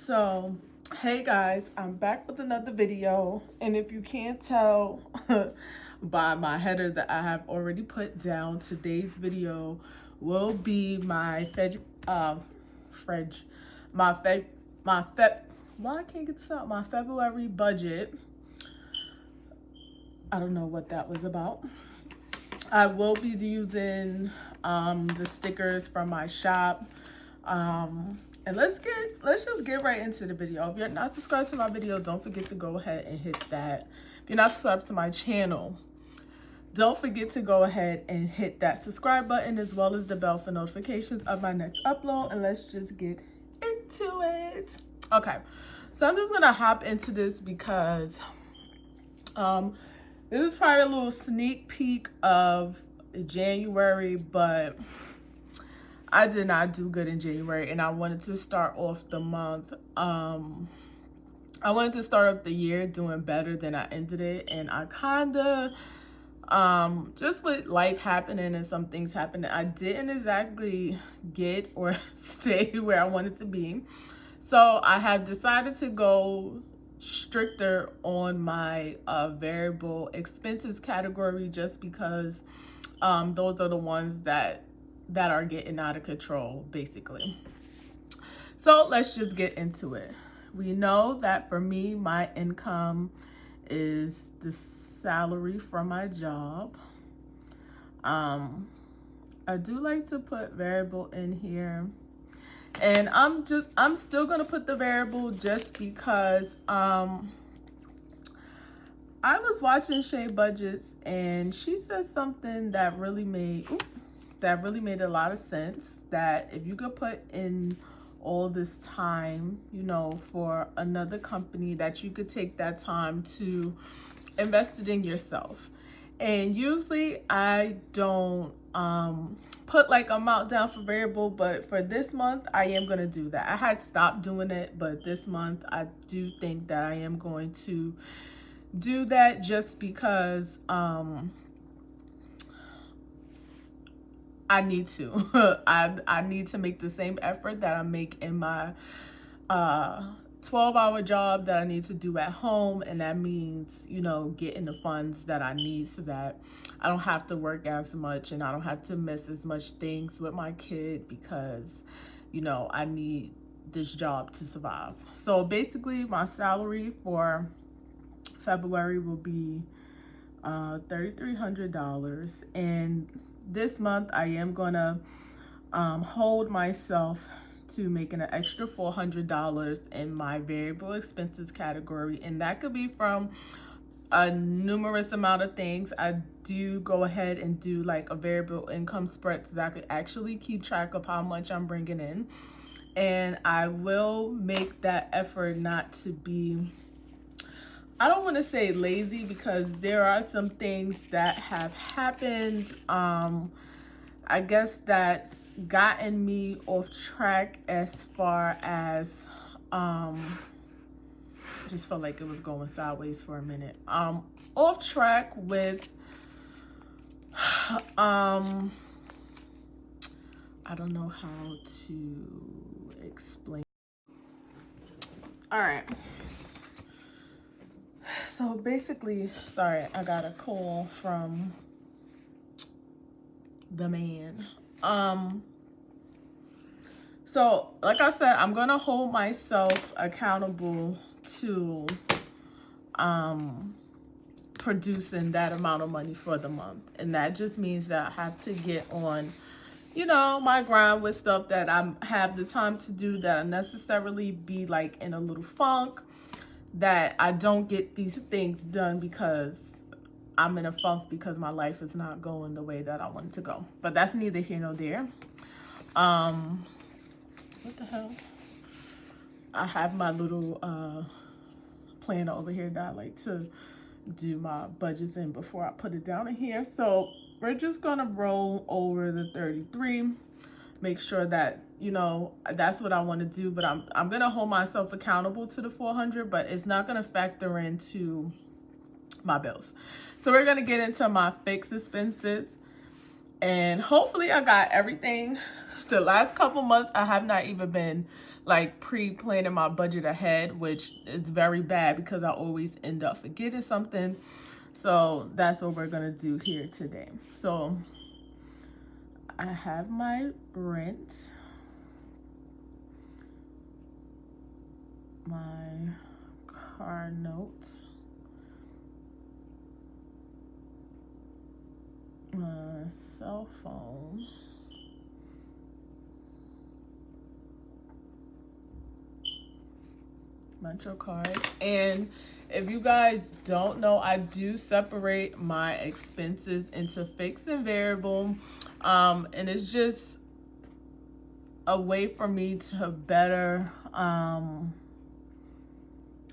So, hey guys, I'm back with another video, and if you can't tell by my header that I have already put down, today's video will be my why I can't get this out, my February budget. I don't know what that was about. I will be using the stickers from my shop. And let's just get right into the video. If you're not subscribed to my video, don't forget to go ahead and hit that. If you're not subscribed to my channel, don't forget to go ahead and hit that subscribe button as well as the bell for notifications of my next upload. And let's just get into it. Okay, so I'm just gonna hop into this because this is probably a little sneak peek of January, but I did not do good in January, and I wanted to start off the month. I wanted to start off the year doing better than I ended it, and I kind of, just with life happening and some things happening, I didn't exactly get or stay where I wanted to be. So I have decided to go stricter on my variable expenses category, just because those are the ones that are getting out of control, basically. So let's just get into it. We know that for me, my income is the salary from my job. I do like to put variable in here, and I'm still gonna put the variable just because I was watching Shay Budgets, and she said something that really made a lot of sense, that if you could put in all this time, for another company, that you could take that time to invest it in yourself. And usually I don't put like amount down for variable, but for this month I am going to do that. I had stopped doing it, but this month I do think that I am going to do that, just because I need to. I need to make the same effort that I make in my 12-hour job that I need to do at home, and that means, getting the funds that I need so that I don't have to work as much and I don't have to miss as much things with my kid, because, I need this job to survive. So basically my salary for February will be $3,300, and this month I am gonna hold myself to making an extra $400 in my variable expenses category, and that could be from a numerous amount of things. I do go ahead and do like a variable income spread so that I could actually keep track of how much I'm bringing in, and I will make that effort not to be, I don't want to say lazy, because there are some things that have happened, I guess, that's gotten me off track, as far as just felt like it was going sideways for a minute. Off track with I don't know how to explain. All right. So basically, sorry, I got a call from the man. So like I said, I'm gonna hold myself accountable to producing that amount of money for the month, and that just means that I have to get on my grind with stuff that I have the time to do, that I necessarily be like in a little funk, that I don't get these things done because I'm in a funk, because my life is not going the way that I want it to go. But that's neither here nor there. What the hell? I have my little planner over here that I like to do my budgets in before I put it down in here. So we're just gonna roll over the 33, make sure that that's what I want to do, but I'm gonna hold myself accountable to the 400, but it's not gonna factor into my bills. So we're gonna get into my fixed expenses, And hopefully I got everything. The last couple months, I have not even been like pre-planning my budget ahead, which is very bad because I always end up forgetting something. So that's what we're gonna do here today. So I have my rent, my car note, my cell phone, Metro card, and if you guys don't know, I do separate my expenses into fixed and variable, and it's just a way for me to better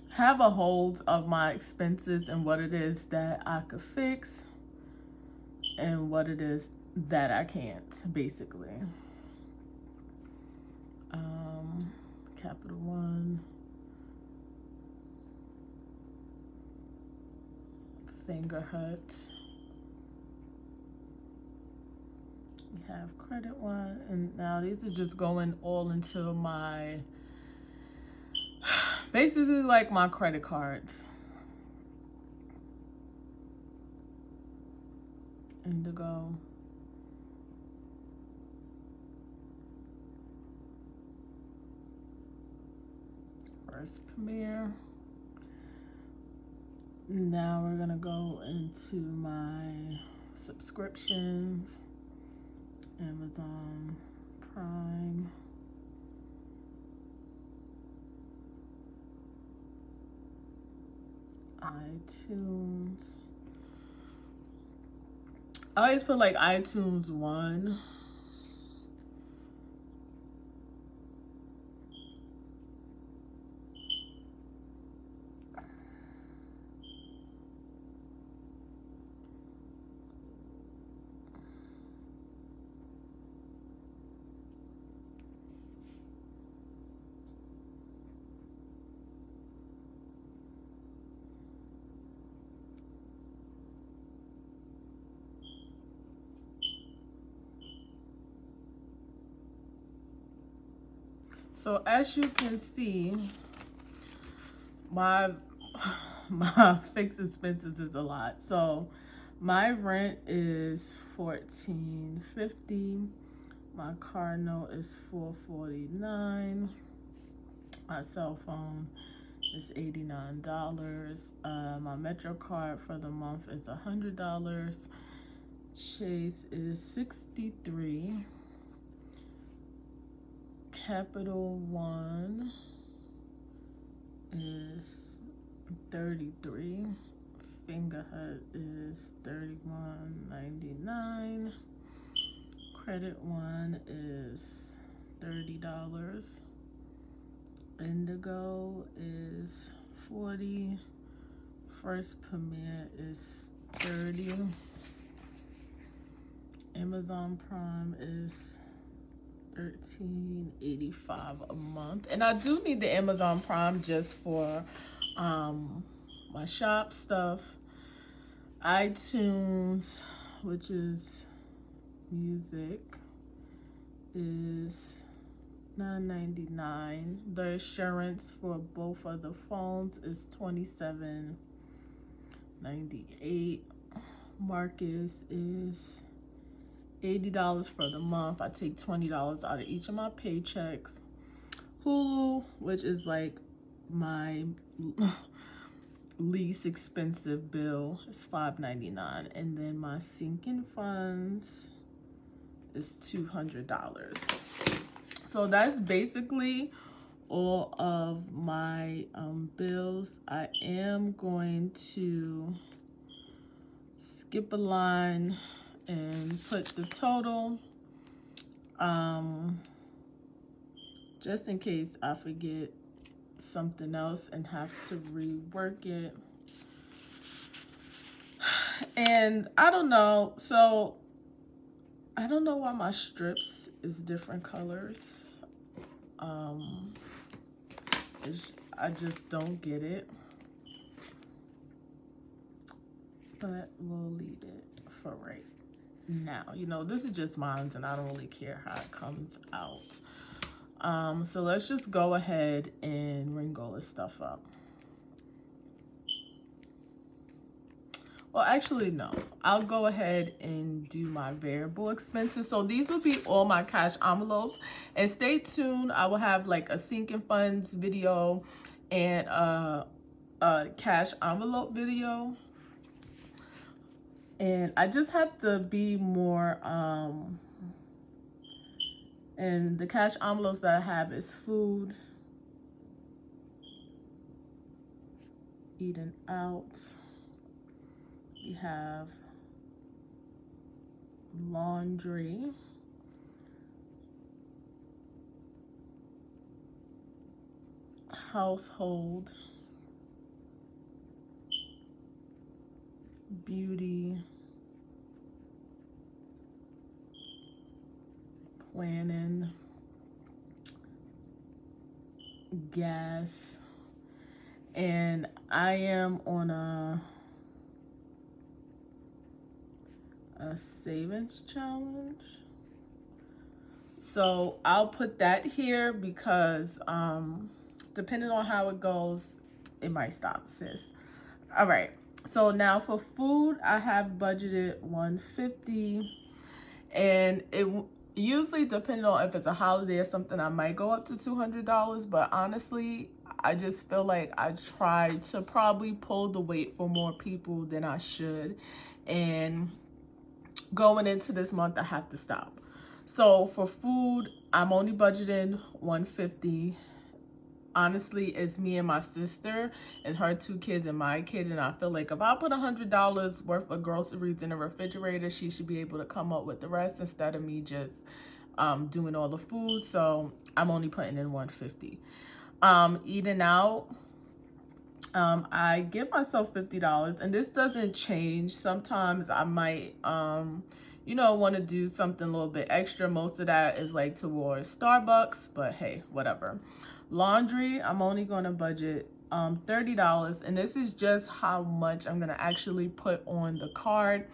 have a hold of my expenses and what it is that I could fix and what it is that I can't, basically. Capital One, Finger Hut. We have Credit One, and now these are just going all into my, basically like my credit cards. Indigo. First Premier. Now we're gonna go into my subscriptions. Amazon Prime. iTunes. I always put like iTunes 1. So as you can see, my fixed expenses is a lot. So my rent is $14.50. My car note is $4.49. My cell phone is $89. My Metro card for the month is $100. Chase is $63. Capital One is $33. Finger Hut is $31.99. Credit One is $30. Indigo is $40. First Premier is $30. Amazon Prime is $13.85 a month, and I do need the Amazon Prime just for my shop stuff. iTunes, which is music, is $9.99. The insurance for both of the phones is $27.98. Marcus is $80 for the month. I take $20 out of each of my paychecks. Hulu, which is like my least expensive bill, is $5.99, and then my sinking funds is $200. So that's basically all of my bills. I am going to skip a line and put the total, just in case I forget something else and have to rework it. And I don't know, so I don't know why my strips is different colors. I just don't get it, but we'll leave it for right now. You know, this is just mine and I don't really care how it comes out. So let's just go ahead and ring all this stuff up. Well, actually, no. I'll go ahead and do my variable expenses. So these will be all my cash envelopes. And stay tuned. I will have like a sinking funds video and a cash envelope video. And I just have to be more, and the cash envelopes that I have is food, eating out. We have laundry, household, beauty, planning, gas, and I am on a savings challenge. So I'll put that here because depending on how it goes, it might stop, sis. All right. So now for food, I have budgeted $150, and it usually, depending on if it's a holiday or something, I might go up to $200. But honestly, I just feel like I try to probably pull the weight for more people than I should, and going into this month, I have to stop. So for food, I'm only budgeting $150. Honestly, it's me and my sister and her 2 kids and my kid, and I feel like if I put $100 worth of groceries in the refrigerator, she should be able to come up with the rest instead of me just doing all the food. So I'm only putting in $150. Eating out, I give myself $50, and this doesn't change. Sometimes I might you know, want to do something a little bit extra. Most of that is like towards Starbucks, but hey, whatever. Laundry, I'm only going to budget $30, and this is just how much I'm going to actually put on the card.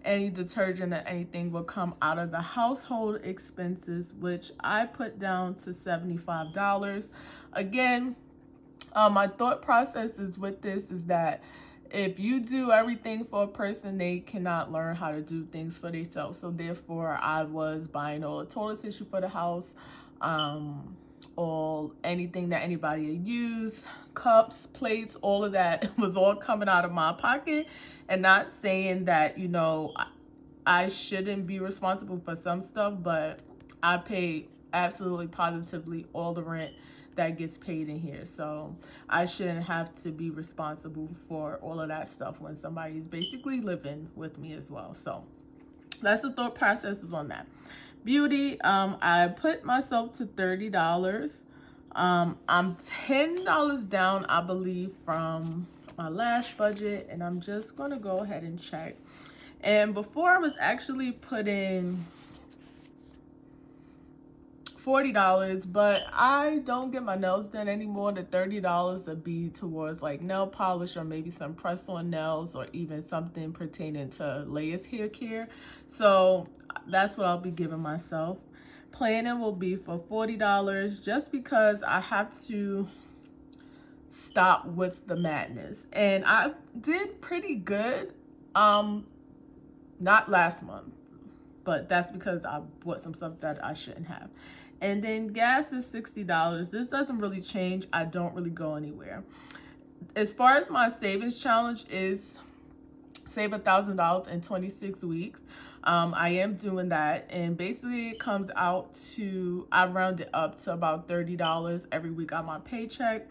Any detergent or anything will come out of the household expenses, which I put down to $75. Again, my thought process is with this is that if you do everything for a person, they cannot learn how to do things for themselves. So therefore, I was buying all the toilet tissue for the house, all anything that anybody had used, cups, plates, all of that was all coming out of my pocket. And not saying that, you know, I shouldn't be responsible for some stuff, but I pay absolutely positively all the rent that gets paid in here. So I shouldn't have to be responsible for all of that stuff when somebody's basically living with me as well. So that's the thought processes on that. Beauty, I put myself to $30. I'm $10 down, I believe, from my last budget, and I'm just gonna go ahead and check. And before, I was actually putting $40, but I don't get my nails done anymore. The $30 would be towards like nail polish or maybe some press-on nails or even something pertaining to layers hair care. So that's what I'll be giving myself. Planning will be for $40 just because I have to stop with the madness. And I did pretty good, not last month, but that's because I bought some stuff that I shouldn't have. And then gas is $60. This doesn't really change. I don't really go anywhere. As far as my savings challenge is save $1,000 in 26 weeks. I am doing that, and basically it comes out to, I round it up to about $30 every week on my paycheck.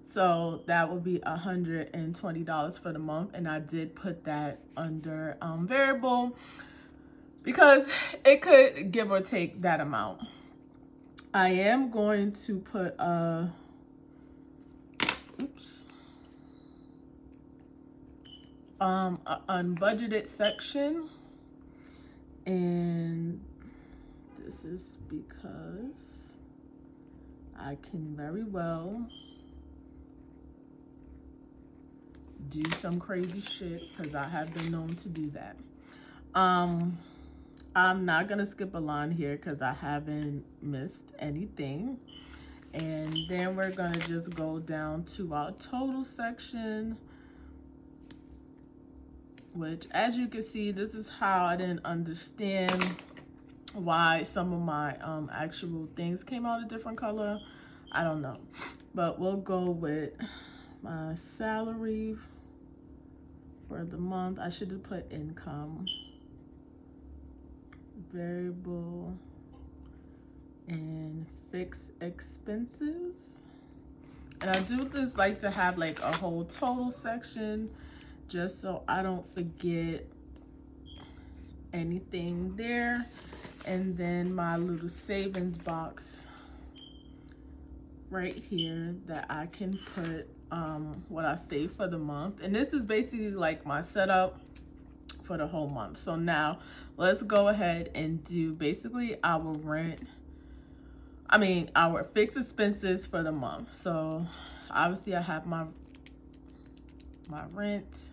So that would be $120 for the month, and I did put that under variable because it could give or take that amount. I am going to put a unbudgeted section, and this is because I can very well do some crazy shit because I have been known to do that. I'm not gonna skip a line here because I haven't missed anything. And then we're gonna just go down to our total section, which, as you can see, this is how I didn't understand why some of my actual things came out a different color. I don't know, but we'll go with my salary for the month. I should have put income, variable, and fixed expenses. And I do just like to have like a whole total section just so I don't forget anything there. And then my little savings box right here that I can put what I save for the month. And this is basically like my setup for the whole month. So now let's go ahead and do basically our our fixed expenses for the month. So obviously I have my rent,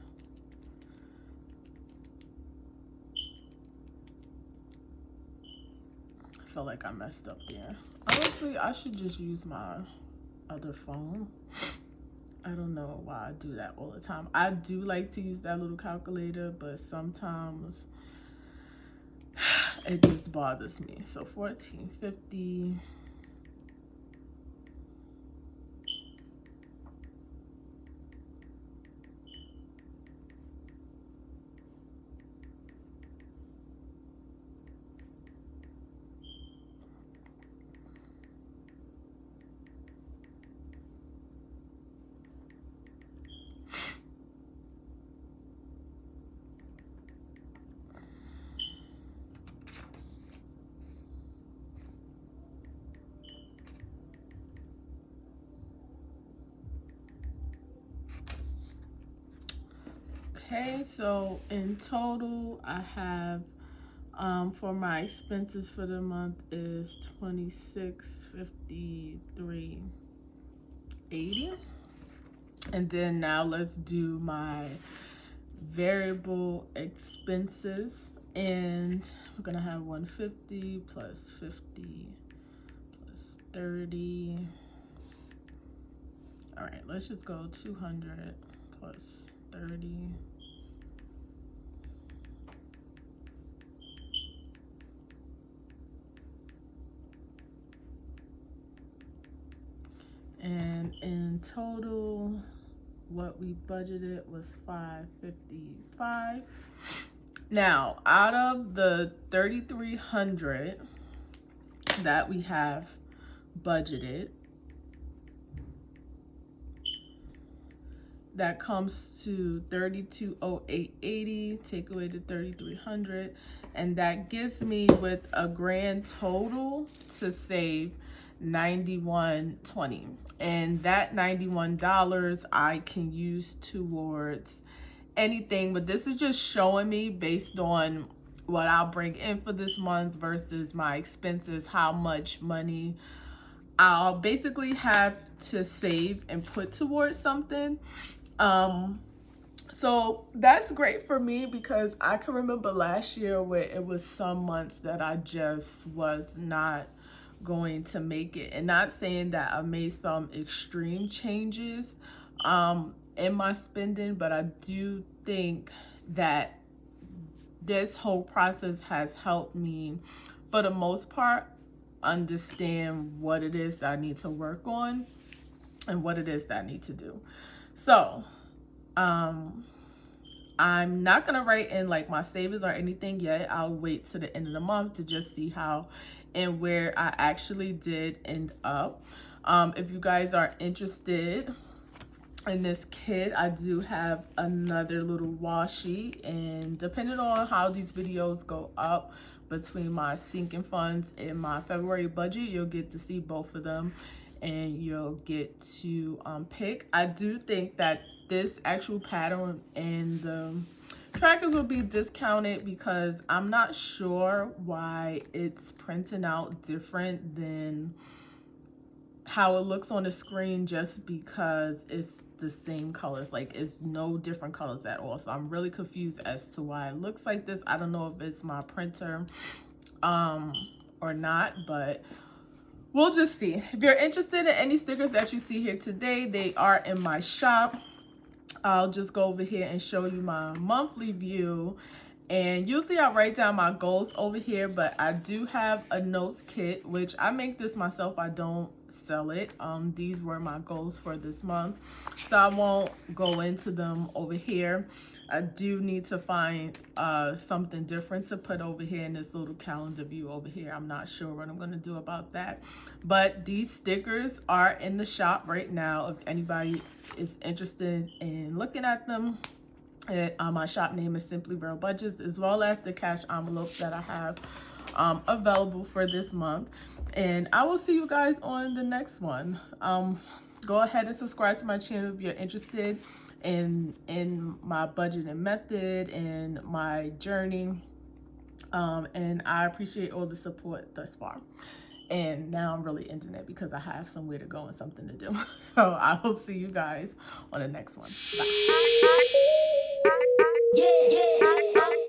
I feel like I messed up there. Honestly, I should just use my other phone. I don't know why I do that all the time. I do like to use that little calculator, but sometimes it just bothers me. So $14.50. Okay, so in total, I have for my expenses for the month is $26.53.80. And then now let's do my variable expenses, and we're gonna have 150 plus 50 plus 30. All right, let's just go 200 plus 30. And in total, what we budgeted was $555. Now, out of the $3,300 that we have budgeted, that comes to $32,0880. Take away the $3,300, and that gives me with a grand total to save $91.20. And that $91 I can use towards anything, but this is just showing me based on what I'll bring in for this month versus my expenses, how much money I'll basically have to save and put towards something. So that's great for me because I can remember last year where it was some months that I just was not going to make it. And not saying that I made some extreme changes in my spending, but I do think that this whole process has helped me, for the most part, understand what it is that I need to work on and what it is that I need to do. So I'm not gonna write in like my savings or anything yet. I'll wait to the end of the month to just see how and where I actually did end up. If you guys are interested in this kit, I do have another little washi, and depending on how these videos go up between my sinking funds and my February budget, you'll get to see both of them and you'll get to pick. I do think that this actual pattern and the trackers will be discounted because I'm not sure why it's printing out different than how it looks on the screen just because it's the same colors. Like, it's no different colors at all. So I'm really confused as to why it looks like this. I don't know if it's my printer or not, but we'll just see. If you're interested in any stickers that you see here today, they are in my shop. I'll just go over here and show you my monthly view. And usually I write down my goals over here, but I do have a notes kit, which I make this myself. I don't sell it. These were my goals for this month, so I won't go into them over here. I do need to find something different to put over here in this little calendar view over here. I'm not sure what I'm going to do about that. But these stickers are in the shop right now if anybody is interested in looking at them. My shop name is Simply Real Budgets, as well as the cash envelopes that I have available for this month. And I will see you guys on the next one. Go ahead and subscribe to my channel if you're interested in my budgeting method and my journey. And I appreciate all the support thus far. And now I'm really ending it because I have somewhere to go and something to do. So I will see you guys on the next one. Bye.